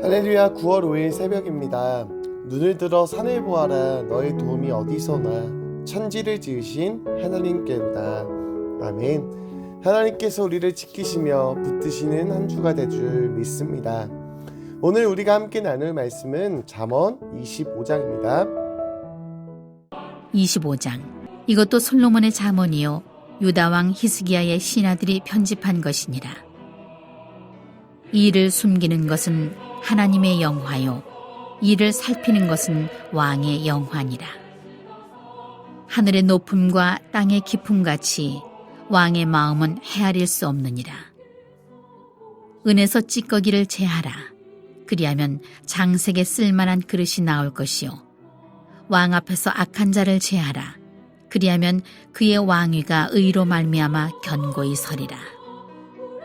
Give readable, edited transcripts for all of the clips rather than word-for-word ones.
할렐루야. 9월 5일 새벽입니다. 눈을 들어 산을 보아라. 너의 도움이 어디서나 천지를 지으신 하나님께로다. 아멘. 하나님께서 우리를 지키시며 붙드시는 한 주가 될 줄 믿습니다. 오늘 우리가 함께 나눌 말씀은 잠언 25장입니다. 25장. 이것도 솔로몬의 잠언이요 유다왕 히스기야의 신하들이 편집한 것이니라. 이를 숨기는 것은 하나님의 영화요 이를 살피는 것은 왕의 영화니라. 하늘의 높음과 땅의 깊음같이 왕의 마음은 헤아릴 수 없느니라. 은에서 찌꺼기를 제하라. 그리하면 장색에 쓸만한 그릇이 나올 것이요 왕 앞에서 악한 자를 제하라. 그리하면 그의 왕위가 의로 말미암아 견고히 서리라.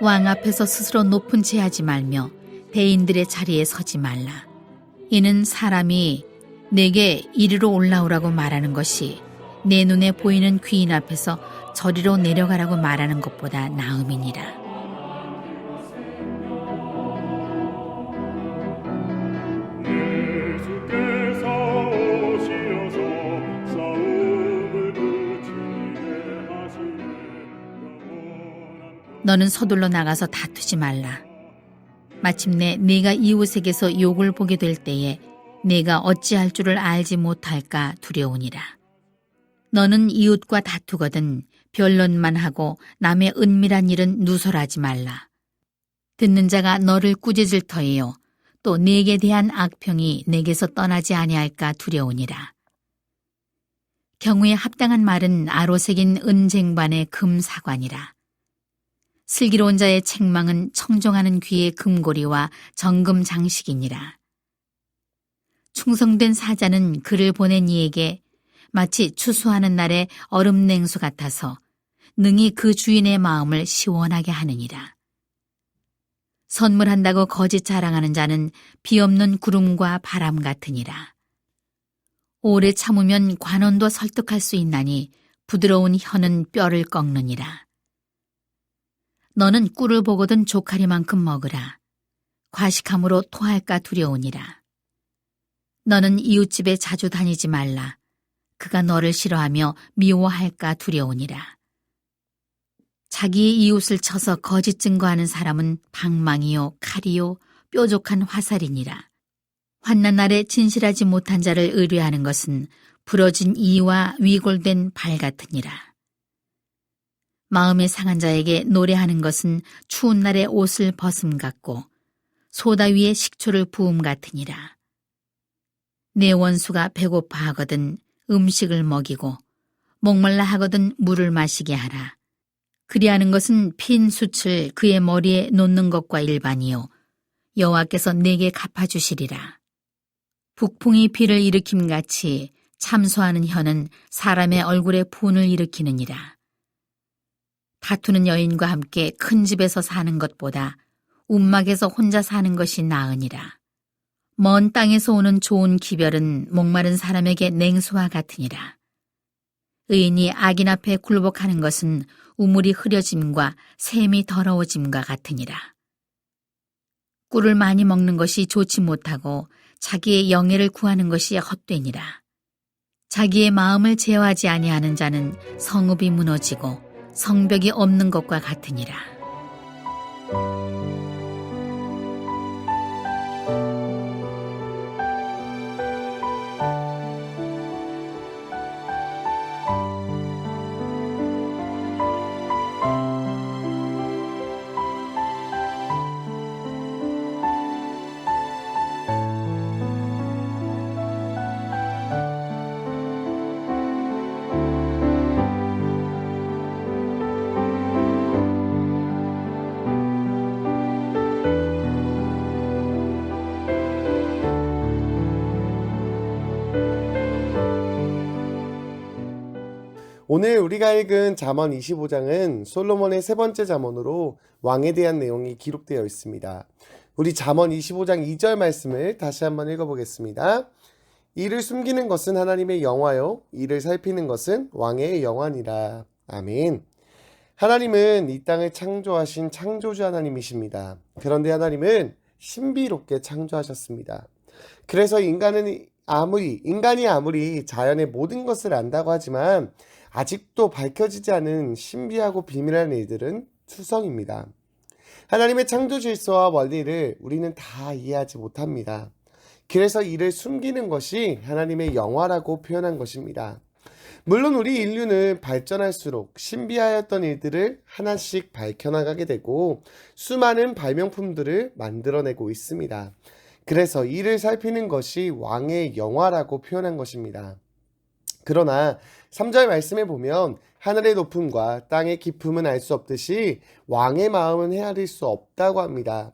왕 앞에서 스스로 높은 체하지 말며 대인들의 자리에 서지 말라. 이는 사람이 내게 이리로 올라오라고 말하는 것이 내 눈에 보이는 귀인 앞에서 저리로 내려가라고 말하는 것보다 나음이니라. 너는 서둘러 나가서 다투지 말라. 마침내 네가 이웃에게서 욕을 보게 될 때에 네가 어찌할 줄을 알지 못할까 두려우니라. 너는 이웃과 다투거든 변론만 하고 남의 은밀한 일은 누설하지 말라. 듣는 자가 너를 꾸짖을 터이요 또 네게 대한 악평이 네게서 떠나지 아니할까 두려우니라. 경우에 합당한 말은 아로새긴 은쟁반의 금사관이라. 슬기로운 자의 책망은 청종하는 귀의 금고리와 정금 장식이니라. 충성된 사자는 그를 보낸 이에게 마치 추수하는 날의 얼음 냉수 같아서 능히 그 주인의 마음을 시원하게 하느니라. 선물한다고 거짓 자랑하는 자는 비 없는 구름과 바람 같으니라. 오래 참으면 관원도 설득할 수 있나니 부드러운 혀는 뼈를 꺾느니라. 너는 꿀을 보거든 조카리만큼 먹으라. 과식함으로 토할까 두려우니라. 너는 이웃집에 자주 다니지 말라. 그가 너를 싫어하며 미워할까 두려우니라. 자기의 이웃을 쳐서 거짓 증거하는 사람은 방망이요 칼이요 뾰족한 화살이니라. 환난 날에 진실하지 못한 자를 의뢰하는 것은 부러진 이와 위골된 발 같으니라. 마음이 상한 자에게 노래하는 것은 추운 날에 옷을 벗음 같고 소다 위에 식초를 부음 같으니라. 내 원수가 배고파 하거든 음식을 먹이고 목말라 하거든 물을 마시게 하라. 그리하는 것은 핀 숯을 그의 머리에 놓는 것과 일반이요 여호와께서 내게 갚아주시리라. 북풍이 비를 일으킴같이 참소하는 혀는 사람의 얼굴에 분을 일으키느니라. 다투는 여인과 함께 큰 집에서 사는 것보다 움막에서 혼자 사는 것이 나으니라. 먼 땅에서 오는 좋은 기별은 목마른 사람에게 냉수와 같으니라. 의인이 악인 앞에 굴복하는 것은 우물이 흐려짐과 샘이 더러워짐과 같으니라. 꿀을 많이 먹는 것이 좋지 못하고 자기의 영예를 구하는 것이 헛되니라. 자기의 마음을 제어하지 아니하는 자는 성읍이 무너지고 성벽이 없는 것과 같으니라. 오늘 우리가 읽은 잠언 25장은 솔로몬의 세 번째 잠언으로 왕에 대한 내용이 기록되어 있습니다. 우리 잠언 25장 2절 말씀을 다시 한번 읽어보겠습니다. 이를 숨기는 것은 하나님의 영화요 이를 살피는 것은 왕의 영화니라. 아멘. 하나님은 이 땅을 창조하신 창조주 하나님이십니다. 그런데 하나님은 신비롭게 창조하셨습니다. 그래서 인간이 아무리 자연의 모든 것을 안다고 하지만 아직도 밝혀지지 않은 신비하고 비밀한 일들은 투성입니다. 하나님의 창조 질서와 원리를 우리는 다 이해하지 못합니다. 그래서 이를 숨기는 것이 하나님의 영화라고 표현한 것입니다. 물론 우리 인류는 발전할수록 신비하였던 일들을 하나씩 밝혀나가게 되고 수많은 발명품들을 만들어내고 있습니다. 그래서 이를 살피는 것이 왕의 영화라고 표현한 것입니다. 그러나 3절 말씀에 보면 하늘의 높음과 땅의 깊음은 알 수 없듯이 왕의 마음은 헤아릴 수 없다고 합니다.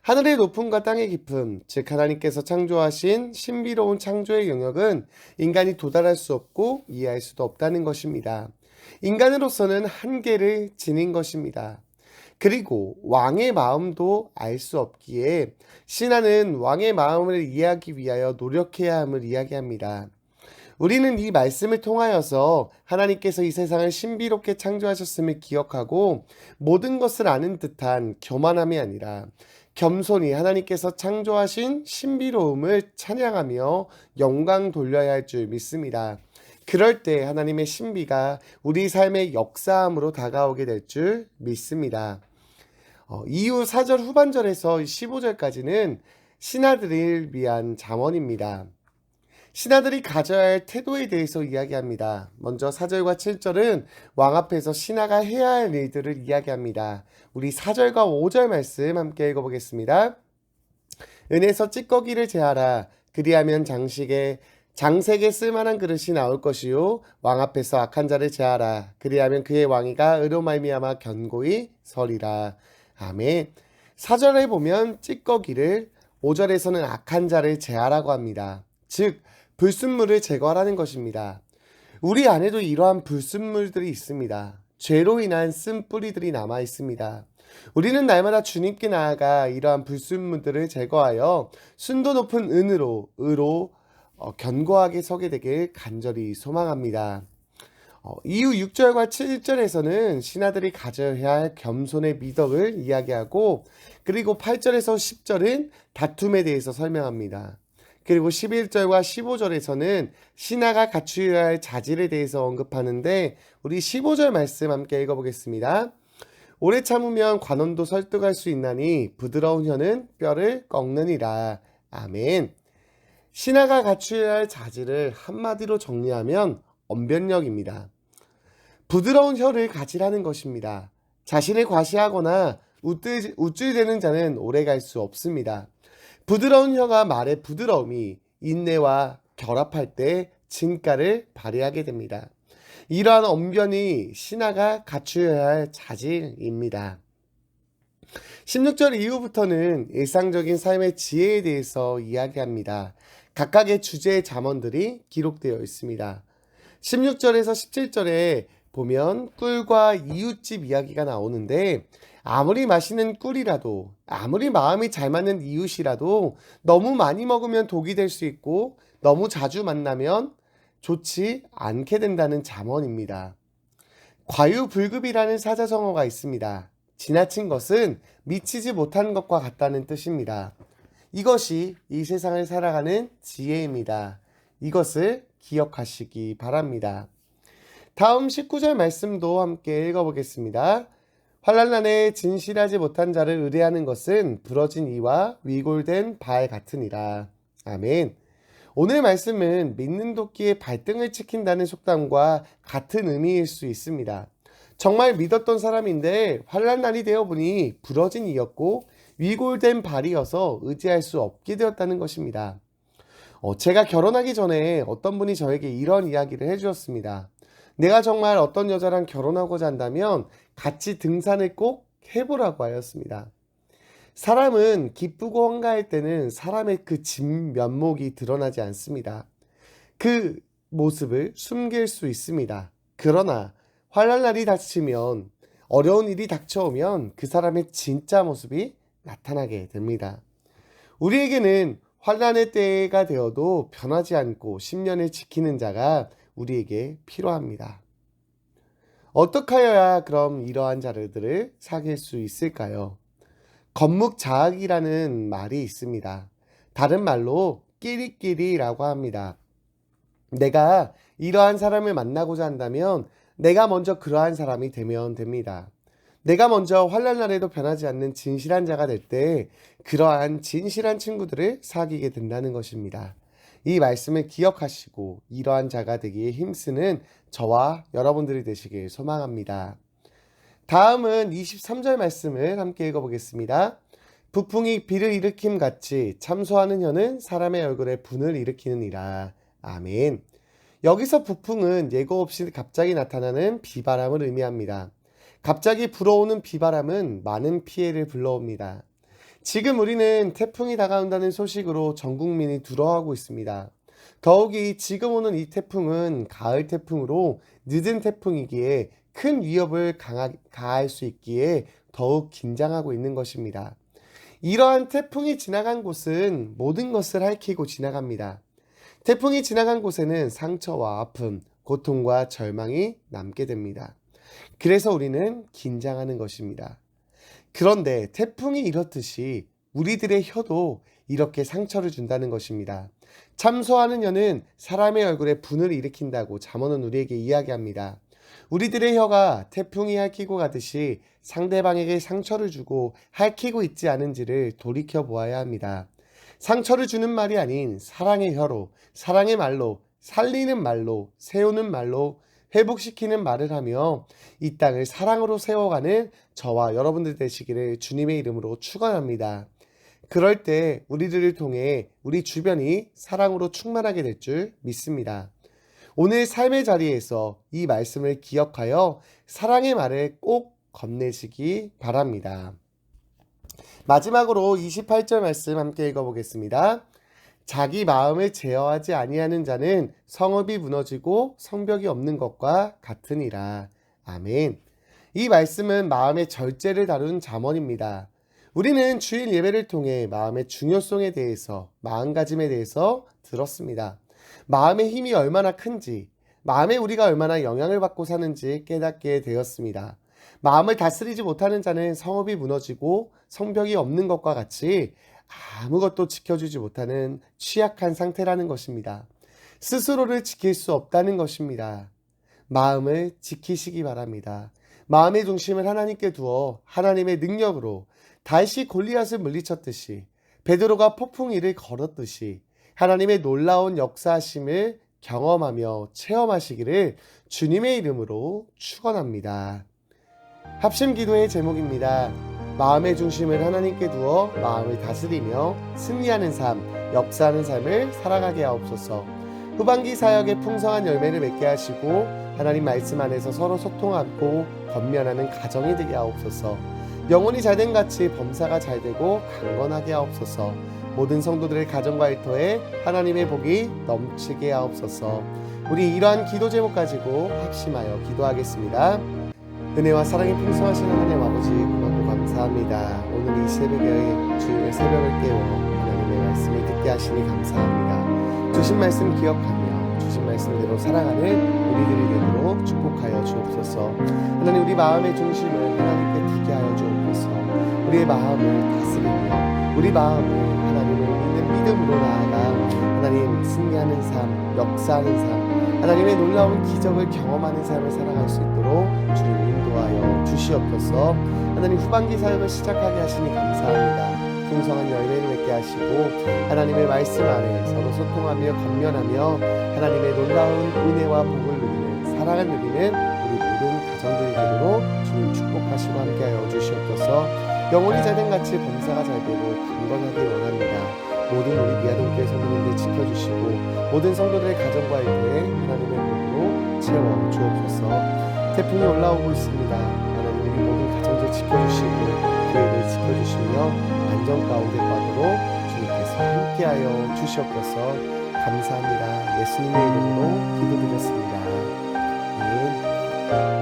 하늘의 높음과 땅의 깊음, 즉 하나님께서 창조하신 신비로운 창조의 영역은 인간이 도달할 수 없고 이해할 수도 없다는 것입니다. 인간으로서는 한계를 지닌 것입니다. 그리고 왕의 마음도 알 수 없기에 신하는 왕의 마음을 이해하기 위하여 노력해야 함을 이야기합니다. 우리는 이 말씀을 통하여서 하나님께서 이 세상을 신비롭게 창조하셨음을 기억하고 모든 것을 아는 듯한 교만함이 아니라 겸손히 하나님께서 창조하신 신비로움을 찬양하며 영광 돌려야 할 줄 믿습니다. 그럴 때 하나님의 신비가 우리 삶의 역사함으로 다가오게 될 줄 믿습니다. 이후 4절 후반절에서 15절까지는 신하들을 위한 잠언입니다. 신하들이 가져야 할 태도에 대해서 이야기합니다. 먼저 4절과 7절은 왕 앞에서 신하가 해야 할 일들을 이야기합니다. 우리 4절과 5절 말씀 함께 읽어보겠습니다. 은에서 찌꺼기를 제하라. 그리하면 장색에 쓸만한 그릇이 나올 것이요 왕 앞에서 악한 자를 제하라. 그리하면 그의 왕위가 의로 말미암아 견고히 서리라. 아멘. 4절에 보면 찌꺼기를, 5절에서는 악한 자를 제하라고 합니다. 즉 불순물을 제거하라는 것입니다. 우리 안에도 이러한 불순물들이 있습니다. 죄로 인한 쓴뿌리들이 남아 있습니다. 우리는 날마다 주님께 나아가 이러한 불순물들을 제거하여 순도 높은 의로 견고하게 서게 되길 간절히 소망합니다. 이후 6절과 7절에서는 신하들이 가져야 할 겸손의 미덕을 이야기하고, 그리고 8절에서 10절은 다툼에 대해서 설명합니다. 그리고 11절과 15절에서는 신하가 갖추어야 할 자질에 대해서 언급하는데, 우리 15절 말씀 함께 읽어보겠습니다. 오래 참으면 관원도 설득할 수 있나니 부드러운 혀는 뼈를 꺾느니라. 아멘. 신하가 갖추어야 할 자질을 한마디로 정리하면 언변력입니다. 부드러운 혀를 가지라는 것입니다. 자신을 과시하거나 우쭐대는 자는 오래 갈 수 없습니다. 부드러운 혀가 말의 부드러움이 인내와 결합할 때 진가를 발휘하게 됩니다. 이러한 언변이 신하가 갖추어야 할 자질입니다. 16절 이후부터는 일상적인 삶의 지혜에 대해서 이야기합니다. 각각의 주제의 잠언들이 기록되어 있습니다. 16절에서 17절에 보면 꿀과 이웃집 이야기가 나오는데, 아무리 맛있는 꿀이라도, 아무리 마음이 잘 맞는 이웃이라도 너무 많이 먹으면 독이 될 수 있고 너무 자주 만나면 좋지 않게 된다는 잠언입니다. 과유불급이라는 사자성어가 있습니다. 지나친 것은 미치지 못한 것과 같다는 뜻입니다. 이것이 이 세상을 살아가는 지혜입니다. 이것을 기억하시기 바랍니다. 다음 19절 말씀도 함께 읽어보겠습니다. 환난날에 진실하지 못한 자를 의뢰하는 것은 부러진 이와 위골된 발 같으니라. 아멘. 오늘 말씀은 믿는 도끼의 발등을 찍힌다는 속담과 같은 의미일 수 있습니다. 정말 믿었던 사람인데 환난날이 되어보니 부러진 이였고 위골된 발이어서 의지할 수 없게 되었다는 것입니다. 제가 결혼하기 전에 어떤 분이 저에게 이런 이야기를 해주었습니다. 내가 정말 어떤 여자랑 결혼하고자 한다면 같이 등산을 꼭 해보라고 하였습니다. 사람은 기쁘고 한가할 때는 사람의 그 진면목이 드러나지 않습니다. 그 모습을 숨길 수 있습니다. 그러나 환난날이 닥치면, 어려운 일이 닥쳐오면 그 사람의 진짜 모습이 나타나게 됩니다. 우리에게는 환난의 때가 되어도 변하지 않고 신년을 지키는 자가 우리에게 필요합니다. 어떻게 하여야 그럼 이러한 자들을 사귈 수 있을까요? 겁묵자학이라는 말이 있습니다. 다른 말로 끼리끼리라고 합니다. 내가 이러한 사람을 만나고자 한다면 내가 먼저 그러한 사람이 되면 됩니다. 내가 먼저 환난 날에도 변하지 않는 진실한 자가 될 때 그러한 진실한 친구들을 사귀게 된다는 것입니다. 이 말씀을 기억하시고 이러한 자가 되기에 힘쓰는 저와 여러분들이 되시길 소망합니다. 다음은 23절 말씀을 함께 읽어보겠습니다. 북풍이 비를 일으킴 같이 참소하는 혀는 사람의 얼굴에 분을 일으키느니라. 아멘. 여기서 북풍은 예고 없이 갑자기 나타나는 비바람을 의미합니다. 갑자기 불어오는 비바람은 많은 피해를 불러옵니다. 지금 우리는 태풍이 다가온다는 소식으로 전 국민이 두려워하고 있습니다. 더욱이 지금 오는 이 태풍은 가을 태풍으로 늦은 태풍이기에 큰 위협을 가할 수 있기에 더욱 긴장하고 있는 것입니다. 이러한 태풍이 지나간 곳은 모든 것을 핥히고 지나갑니다. 태풍이 지나간 곳에는 상처와 아픔, 고통과 절망이 남게 됩니다. 그래서 우리는 긴장하는 것입니다. 그런데 태풍이 이렇듯이 우리들의 혀도 이렇게 상처를 준다는 것입니다. 참소하는 혀는 사람의 얼굴에 분을 일으킨다고 잠언은 우리에게 이야기합니다. 우리들의 혀가 태풍이 핥히고 가듯이 상대방에게 상처를 주고 핥히고 있지 않은지를 돌이켜 보아야 합니다. 상처를 주는 말이 아닌 사랑의 혀로, 사랑의 말로, 살리는 말로, 세우는 말로, 회복시키는 말을 하며 이 땅을 사랑으로 세워가는 저와 여러분들 되시기를 주님의 이름으로 축원합니다. 그럴 때 우리들을 통해 우리 주변이 사랑으로 충만하게 될 줄 믿습니다. 오늘 삶의 자리에서 이 말씀을 기억하여 사랑의 말을 꼭 건네시기 바랍니다. 마지막으로 28절 말씀 함께 읽어보겠습니다. 자기 마음을 제어하지 아니하는 자는 성읍이 무너지고 성벽이 없는 것과 같으니라. 아멘. 이 말씀은 마음의 절제를 다룬 잠언입니다. 우리는 주일 예배를 통해 마음의 중요성에 대해서, 마음가짐에 대해서 들었습니다. 마음의 힘이 얼마나 큰지, 마음에 우리가 얼마나 영향을 받고 사는지 깨닫게 되었습니다. 마음을 다스리지 못하는 자는 성읍이 무너지고 성벽이 없는 것과 같이 아무것도 지켜주지 못하는 취약한 상태라는 것입니다. 스스로를 지킬 수 없다는 것입니다. 마음을 지키시기 바랍니다. 마음의 중심을 하나님께 두어 하나님의 능력으로 다시 골리앗을 물리쳤듯이 베드로가 폭풍 위를 걸었듯이 하나님의 놀라운 역사하심을 경험하며 체험하시기를 주님의 이름으로 축원합니다. 합심 기도의 제목입니다. 마음의 중심을 하나님께 두어 마음을 다스리며 승리하는 삶, 역사하는 삶을 살아가게 하옵소서. 후반기 사역에 풍성한 열매를 맺게 하시고 하나님 말씀 안에서 서로 소통하고 권면하는 가정이 되게 하옵소서. 영혼이 잘된 같이 범사가 잘되고 강건하게 하옵소서. 모든 성도들의 가정과 일터에 하나님의 복이 넘치게 하옵소서. 우리 이러한 기도 제목 가지고 합심하여 기도하겠습니다. 은혜와 사랑이 풍성하신 하나님 아버지 고맙고 감사합니다. 오늘 이 새벽에 주님의 새벽을 깨워 하나님의 말씀을 듣게 하시니 감사합니다. 주신 말씀 기억하며 주신 말씀대로 살아가는 우리들이 되도록 축복하여 주옵소서. 하나님 우리 마음의 중심을 하나님께 두게 하여 주옵소서. 우리의 마음을 다스리며 우리 마음을 하나님을 믿는 믿음으로 나아가 하나님 승리하는 삶, 역사하는 삶, 하나님의 놀라운 기적을 경험하는 삶을 살아갈 수 있도록 주님 인도하여 주시옵소서. 하나님 후반기 사역을 시작하게 하시니 감사합니다. 풍성한 열매를 맺게 하시고 하나님의 말씀 안에 서로 소통하며 건면하며 하나님의 놀라운 은혜와 복을 누리는 사랑을 누리는 우리 모든 가정들이 되도록 주님 축복하시고 함께하여 주시옵소서. 영혼이 잘된 같이 범사가 잘되고 강건하길 원합니다. 모든 우리 미아동교회 성도님들 지켜주시고 모든 성도들의 가정과 일터에 하나님의 복으로 채워 주옵소서. 태풍이 올라오고 있습니다. 하나님 우리 모든 가정들 지켜주시고 교회를 지켜주시며 안전 가운데 가도록 주님께서 함께하여 주시옵소서. 감사합니다. 예수님의 이름으로 기도드렸습니다. 아멘.